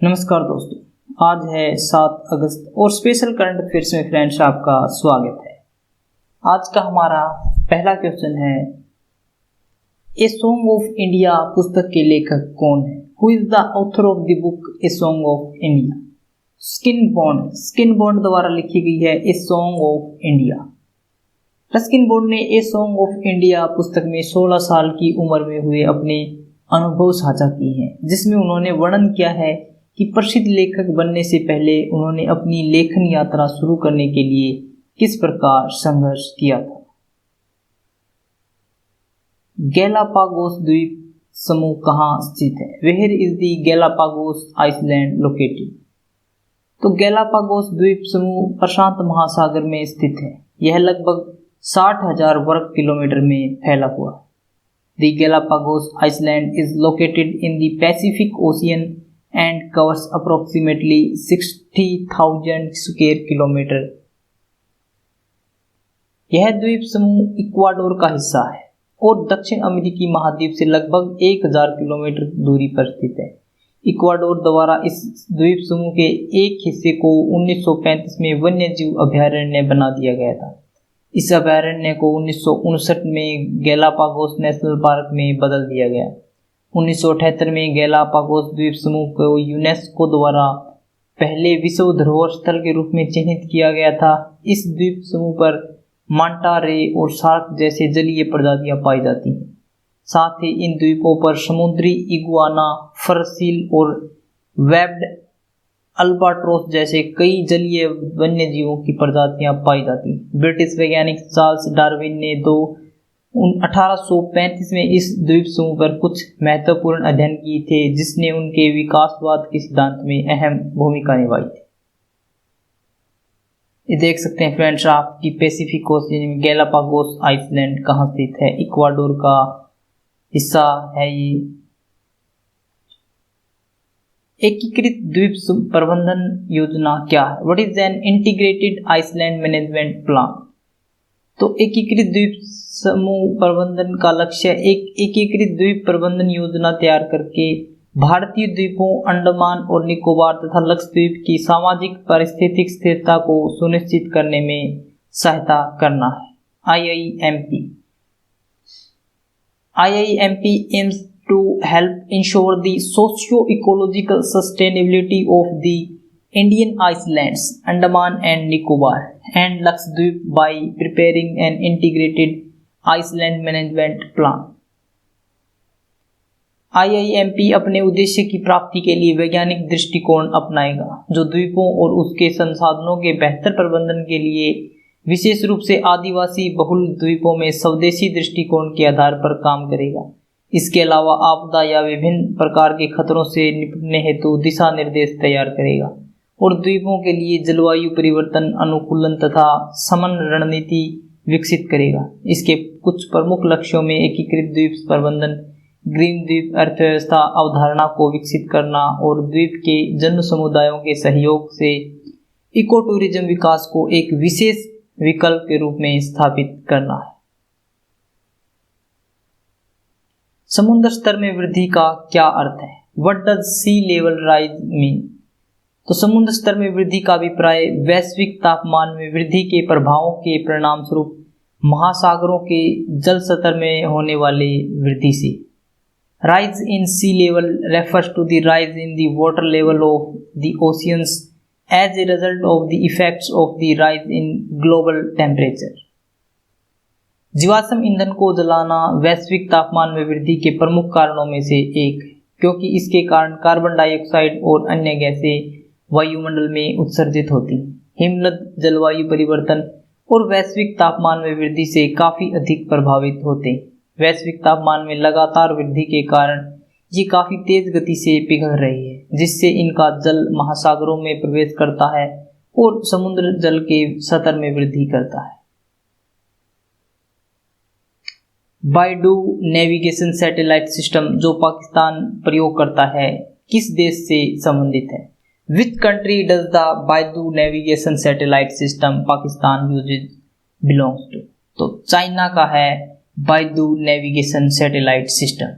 नमस्कार दोस्तों, आज है 7 अगस्त और स्पेशल करंट अफेयर्स में फ्रेंड्स आपका स्वागत है। आज का हमारा पहला क्वेश्चन है, ए सॉन्ग ऑफ इंडिया पुस्तक के लेखक कौन है? Who is the author of the book a song of India? Skin bond द्वारा लिखी गई है a song of India. Ruskin bond ने ए सॉन्ग ऑफ इंडिया पुस्तक में 16 साल की उम्र में हुए अपने अनुभव साझा किए हैं, जिसमें उन्होंने वर्णन किया है कि प्रसिद्ध लेखक बनने से पहले उन्होंने अपनी लेखन यात्रा शुरू करने के लिए किस प्रकार संघर्ष किया था। गैलापागोस द्वीप समूह कहाँ स्थित है? Where is the Galapagos island located? तो गैलापागोस द्वीप समूह प्रशांत महासागर में स्थित है। यह लगभग 60,000 वर्ग किलोमीटर में फैला हुआ। The Galapagos island is located in the Pacific ocean and covers approximately 60,000 square kilometre. यह द्वीप समूह इक्वाडोर का हिस्सा है और दक्षिण अमेरिकी महाद्वीप से लगभग 1000 किलोमीटर दूरी पर स्थित है। इक्वाडोर द्वारा इस द्वीप समूह के एक हिस्से को 1935 में वन्यजीव अभयारण्य बना दिया गया था। इस अभयारण्य को 1959 में गैलापागोस नेशनल पार्क में बदल दिया गया। 1978 में गैलापागोस द्वीप समूह को यूनेस्को द्वारा पहले विश्व धरोहर स्थल के रूप में चिन्हित किया गया था। इस द्वीप समूह पर मांटा, रे और शार्क जैसे जलीय प्रजातियां पाई जाती हैं। साथ ही इन द्वीपों पर समुद्री इगुआना, फर सील और वेब्ड अल्बाट्रोस जैसे कई जलीय वन्यजीवों की प्रजातियां पाई जाती हैं। ब्रिटिश वैज्ञानिक चार्ल्स डार्विन ने 1835 में इस द्वीप समूह पर कुछ महत्वपूर्ण अध्ययन किए थे, जिसने उनके विकासवाद के सिद्धांत में अहम भूमिका निभाई थी। ये देख सकते हैं फ्रेंड्स आप कि पैसिफिक ओशियन में गैलापागोस आइसलैंड कहाँ स्थित है। इक्वाडोर का हिस्सा है ये। एकीकृत द्वीप प्रबंधन योजना क्या है? What is an integrated island management plan? तो एकीकृत द्वीप समूह प्रबंधन का लक्ष्य एक एकीकृत द्वीप प्रबंधन योजना तैयार करके भारतीय द्वीपों अंडमान और निकोबार तथा लक्षद्वीप की सामाजिक पारिस्थितिक स्थिरता को सुनिश्चित करने में सहायता करना है। IIMP aims to help ensure the socio-ecological sustainability of the Indian islands, Andaman and Nicobar and Lakshadweep by preparing an integrated island management plan. IIMP अपने उद्देश्य की प्राप्ति के लिए वैज्ञानिक दृष्टिकोण अपनाएगा, जो द्वीपों और उसके संसाधनों के बेहतर प्रबंधन के लिए विशेष रूप से आदिवासी बहुल द्वीपों में स्वदेशी दृष्टिकोण के आधार पर काम करेगा। इसके अलावा आपदा या विभिन्न प्रकार के खतरों से निपटने हेतु दिशा निर्देश तैयार करेगा और द्वीपों के लिए जलवायु परिवर्तन अनुकूलन तथा शमन रणनीति विकसित करेगा। इसके कुछ प्रमुख लक्ष्यों में एकीकृत द्वीप प्रबंधन, ग्रीन द्वीप अर्थव्यवस्था अवधारणा को विकसित करना और द्वीप के जन समुदायों के सहयोग से इको टूरिज्म विकास को एक विशेष विकल्प के रूप में स्थापित करना है। समुद्र स्तर में वृद्धि का क्या अर्थ है? What does she level rise mean? तो समुद्र स्तर में वृद्धि का अभिप्राय वैश्विक तापमान में वृद्धि के प्रभावों के परिणाम स्वरूप महासागरों के जल स्तर में होने वाली वृद्धि से। Rise in sea level refers to the rise in the water level of the oceans as a result of the effects of the rise in global temperature. जीवाश्म ईंधन को जलाना वैश्विक तापमान में वृद्धि के प्रमुख कारणों में से एक है, क्योंकि इसके कारण कार्बन डाइऑक्साइड और अन्य गैसें वायुमंडल में उत्सर्जित होती हैं। हिमनद जलवायु परिवर्तन और वैश्विक तापमान में वृद्धि से काफ़ी अधिक प्रभावित होते हैं। वैश्विक तापमान में लगातार वृद्धि के कारण ये काफ़ी तेज गति से पिघल रही है, जिससे इनका जल महासागरों में प्रवेश करता है और समुद्र जल के स्तर में वृद्धि करता है। बायडू नेविगेशन सैटेलाइट सिस्टम जो पाकिस्तान प्रयोग करता है, किस देश से संबंधित है? Which country does the Baidu navigation satellite system Pakistan uses belongs to? तो चाइना का है Baidu navigation satellite system.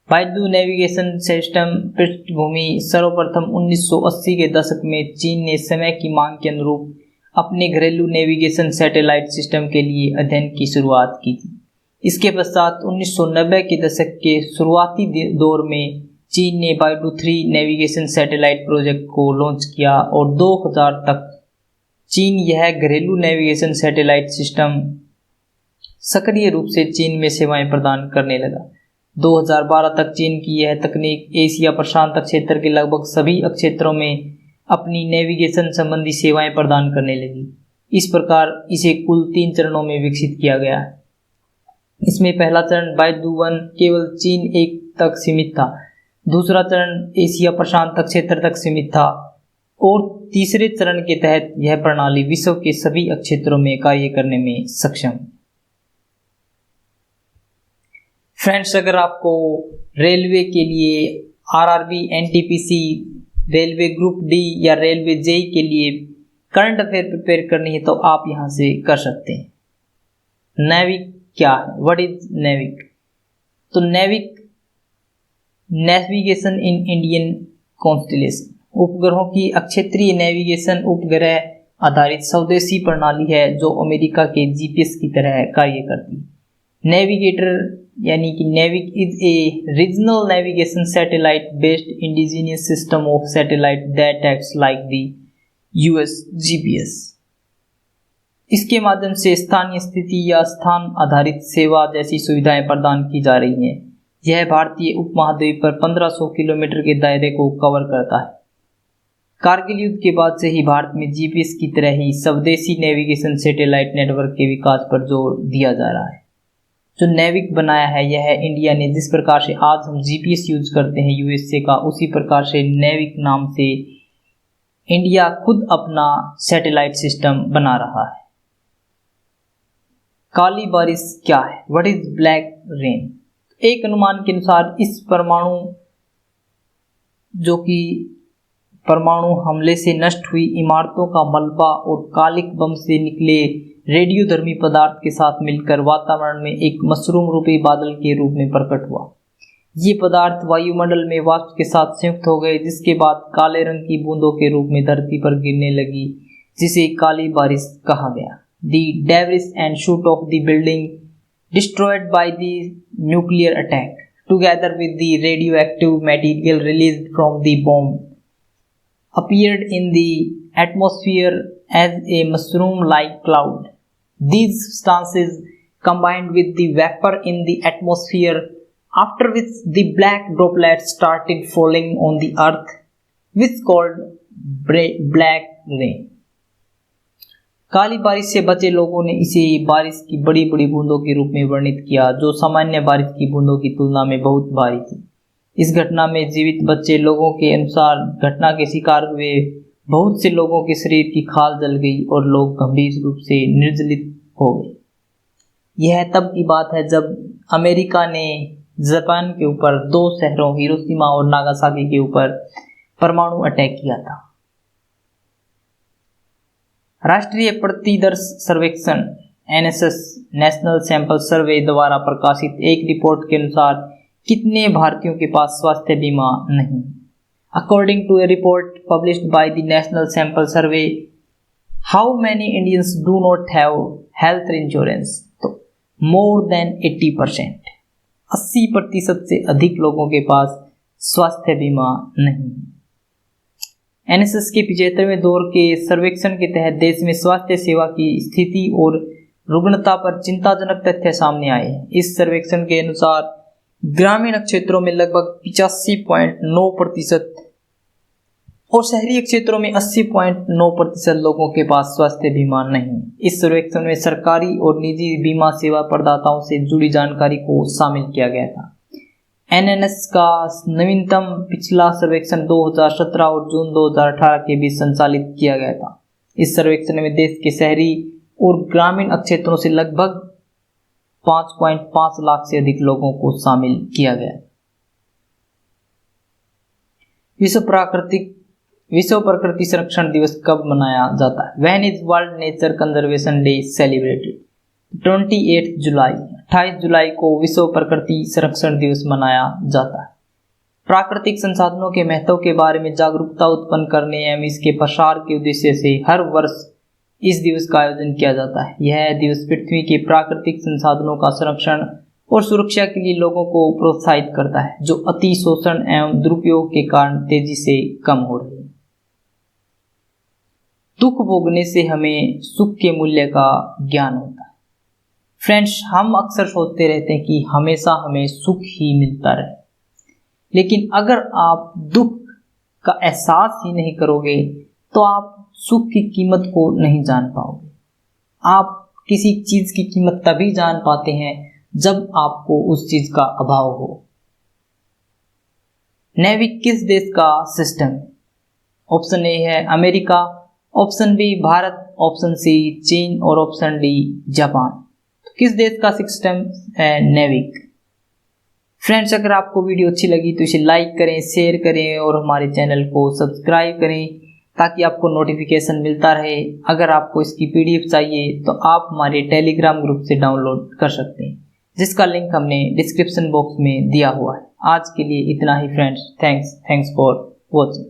Baidu navigation system पृष्ठभूमि सर्वप्रथम 1980 के दशक में चीन ने समय की मांग के अनुरूप अपने घरेलू नेविगेशन सैटेलाइट सिस्टम के लिए अध्ययन की शुरुआत की थी। इसके पश्चात 1990 के दशक के शुरुआती दौर में चीन ने बायडू 3 नेविगेशन सैटेलाइट प्रोजेक्ट को लॉन्च किया और 2000 तक चीन यह घरेलू नेविगेशन सैटेलाइट सिस्टम सक्रिय रूप से चीन में सेवाएं प्रदान करने लगा। 2012 तक चीन की यह तकनीक एशिया प्रशांत क्षेत्र के लगभग सभी क्षेत्रों में अपनी नेविगेशन संबंधी सेवाएं प्रदान करने लगी। इस प्रकार इसे कुल 3 चरणों में विकसित किया गया है। इसमें पहला चरण बायडू 1 केवल चीन 1 तक सीमित था, दूसरा चरण एशिया प्रशांत क्षेत्र तक सीमित था और तीसरे चरण के तहत यह प्रणाली विश्व के सभी क्षेत्रों में कार्य करने में सक्षम है। फ्रेंड्स, अगर आपको रेलवे के लिए RRB, NTPC, railway group D या रेलवे जेई के लिए करंट अफेयर प्रिपेयर करनी है तो आप यहां से कर सकते हैं। नेविक क्या है? What is NavIC? तो NavIC navigation in Indian constellation, उपग्रहों की अक्षेत्रीय नेविगेशन उपग्रह आधारित स्वदेशी प्रणाली है जो अमेरिका के जीपीएस की तरह कार्य करती है। नेविगेटर यानी कि NavIC is a regional navigation satellite based indigenous system of satellite that acts like the US GPS. इसके माध्यम से स्थानीय स्थिति या स्थान आधारित सेवा जैसी सुविधाएं प्रदान की जा रही हैं। यह भारतीय उपमहाद्वीप पर 1500 किलोमीटर के दायरे को कवर करता है। कारगिल युद्ध के बाद से ही भारत में जीपीएस की तरह ही स्वदेशी नेविगेशन सैटेलाइट नेटवर्क के विकास पर जोर दिया जा रहा है। जो नेविक बनाया है यह इंडिया ने, जिस प्रकार से आज हम जीपीएस यूज करते हैं यूएसए का, उसी प्रकार से नेविक नाम से इंडिया खुद अपना सैटेलाइट सिस्टम बना रहा है। काली बारिश क्या है? What is black rain? एक अनुमान के अनुसार इस परमाणु हमले से नष्ट हुई इमारतों का मलबा और कालिक बम से निकले रेडियोधर्मी पदार्थ के साथ मिलकर वातावरण में एक मशरूम रूपी बादल के रूप में प्रकट हुआ। ये पदार्थ वायुमंडल में वाष्प के साथ संयुक्त हो गए, जिसके बाद काले रंग की बूंदों के रूप में धरती पर गिरने लगी, जिसे काली बारिश कहा गया। The debris and shoot of the building destroyed by the nuclear attack, together with the radioactive material released from the bomb, appeared in the atmosphere as a mushroom-like cloud. These substances combined with the vapor in the atmosphere, after which the black droplets started falling on the earth, which called black rain. काली बारिश से बचे लोगों ने इसे बारिश की बड़ी बड़ी बूंदों के रूप में वर्णित किया, जो सामान्य बारिश की बूंदों की तुलना में बहुत भारी थी। इस घटना में जीवित बचे लोगों के अनुसार घटना के शिकार हुए बहुत से लोगों के शरीर की खाल जल गई और लोग गंभीर रूप से निर्जलित हो गए। यह तब की बात है जब अमेरिका ने जापान के ऊपर 2 शहरों हिरोशिमा और नागासाकी के ऊपर परमाणु अटैक किया था। राष्ट्रीय प्रतिदर्श सर्वेक्षण एनएसएस नेशनल सैंपल सर्वे द्वारा प्रकाशित एक रिपोर्ट के अनुसार कितने भारतीयों के पास स्वास्थ्य बीमा नहीं? According to a report published by the National Sample Survey, how many Indians do not have health insurance? तो more than 80%, 80% से अधिक लोगों के पास स्वास्थ्य बीमा नहीं। एनएसएस के 75वें दौर के सर्वेक्षण के तहत देश में स्वास्थ्य सेवा की स्थिति और रुग्णता पर चिंताजनक तथ्य सामने आए हैं। इस सर्वेक्षण के अनुसार ग्रामीण क्षेत्रों में लगभग 85.9% और शहरी क्षेत्रों में 80.9% लोगों के पास स्वास्थ्य बीमा नहीं। इस सर्वेक्षण में सरकारी और निजी बीमा सेवा प्रदाताओं से जुड़ी जानकारी को शामिल किया गया था। एनएनएस का नवीनतम पिछला सर्वेक्षण 2017 और जून 2018 के बीच संचालित किया गया था। इस सर्वेक्षण में देश के शहरी और ग्रामीण क्षेत्रों से लगभग 5.5 लाख से अधिक लोगों को शामिल किया गया। विश्व प्रकृति संरक्षण दिवस कब मनाया जाता है? When is world nature conservation day celebrated? 28 जुलाई। 28 जुलाई को विश्व प्रकृति संरक्षण दिवस मनाया जाता है। प्राकृतिक संसाधनों के महत्व के बारे में जागरूकता उत्पन्न करने एवं इसके प्रसार के उद्देश्य से हर वर्ष इस दिवस का आयोजन किया जाता है। यह दिवस पृथ्वी के प्राकृतिक संसाधनों का संरक्षण और सुरक्षा के लिए लोगों को प्रोत्साहित करता है, जो अतिशोषण एवं दुरुपयोग के कारण तेजी से कम हो रही है। दुख भोगने से हमें सुख के मूल्य का ज्ञान होता है। फ्रेंड्स, हम अक्सर सोचते रहते हैं कि हमेशा हमें सुख ही मिलता रहे, लेकिन अगर आप दुख का एहसास ही नहीं करोगे तो आप सुख की कीमत को नहीं जान पाओगे। आप किसी चीज की कीमत तभी जान पाते हैं जब आपको उस चीज का अभाव हो। नेवी किस देश का सिस्टम है? ऑप्शन ए है America, option B Bharat, option C चीन और ऑप्शन डी जापान। तो किस देश का सिस्टम है नेविक? फ्रेंड्स, अगर आपको वीडियो अच्छी लगी तो इसे लाइक करें, शेयर करें और हमारे चैनल को सब्सक्राइब करें ताकि आपको नोटिफिकेशन मिलता रहे। अगर आपको इसकी पीडीएफ चाहिए तो आप हमारे टेलीग्राम ग्रुप से डाउनलोड कर सकते हैं, जिसका लिंक हमने डिस्क्रिप्शन बॉक्स में दिया हुआ है। आज के लिए इतना ही फ्रेंड्स। Thanks for watching.